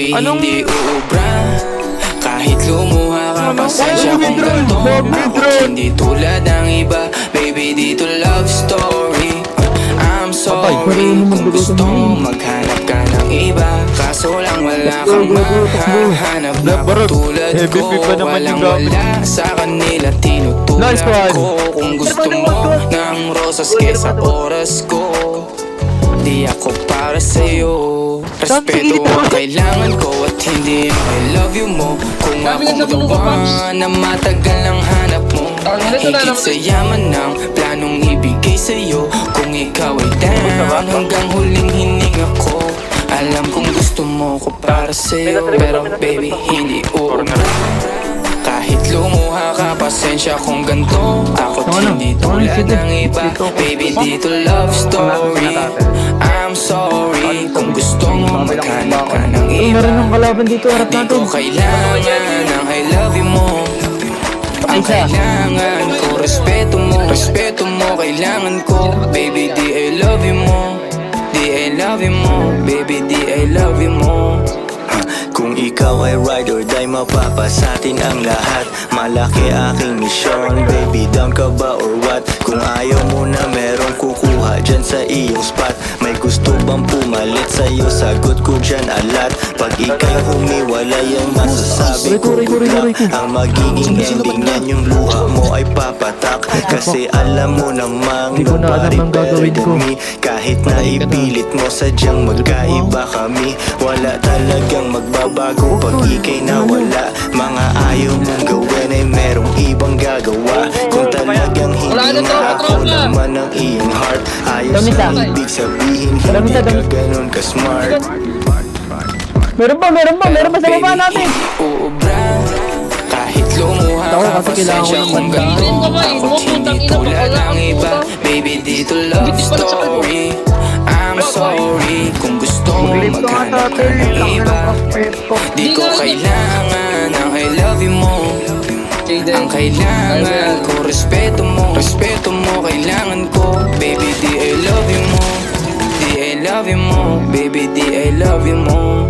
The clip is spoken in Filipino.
Baby, hindi uubra kahit lumuha ka, pasensya kung ganito ako hindi tulad ng iba. Baby, dito love story. I'm sorry kung gusto mo maghanap ka ng iba, kaso lang wala kang mahahanap na katulad ko. Walang wala sa kanila, tinutulak ko. Kung gusto mo ng rosas kesa oras ko, di ako para sa'yo. Respeto ang kailangan ko at hindi ang I love you mo. Kung ako magawa na matagal ang hanap mo, higit sa yaman ng planong ibigay sa'yo. Kung ikaw ay down hanggang huling hininga ko, alam kong gusto mo ko para sa'yo. Pero baby, hindi uubra kahit lumuha ka, pasensya kung ganito ako't hindi tulad ng iba. Baby, dito love story. I'm sorry kung gusto mo maghanap ka ng iba. Di ko kailangan ng I love you mo. Ang kailangan ko, respeto mo. Respeto mo, kailangan ko. Baby, di I love you mo. Di I love you mo. Baby, di I love you mo. Kung ikaw ay ride or die, mapapasatin ang lahat. Malaki aking misyon, baby, down ka ba or what? Kung ayaw mo na merong kukuha dyan sa iyong spot. May gusto bang pumalit sa'yo, sagot ko dyan alat. Pag ika'y humiwalay, ang masasabi ko bigla. Ang magiging ending yan, yung luha mo ay papatak. Kasi alam mo namang nobody better than me. Kahit na ipilit mo, sadyang magkaiba kami. Wala talagang magbabago pag ika'y nawala. Mga ayaw mong gawin ay merong ibang gagawa. Kung talagang hindi na ako naman ang iyong heart, ayos na ibig sabihin hindi ka ganun ka-smart. Meron pa sa baba natin. Uubra kahit lumuha ka, pasensya kung ganito ako't hindi tulad ng iba. Baby, dito love story. I'm sorry kung gusto mo maghanap ka ng iba. Di ko kailangan ng I love you mo. Ang kailangan ko, respeto mo. Respeto mo, kailangan ko. Baby, di I love you mo. Di I love you mo. Baby, di I love you mo.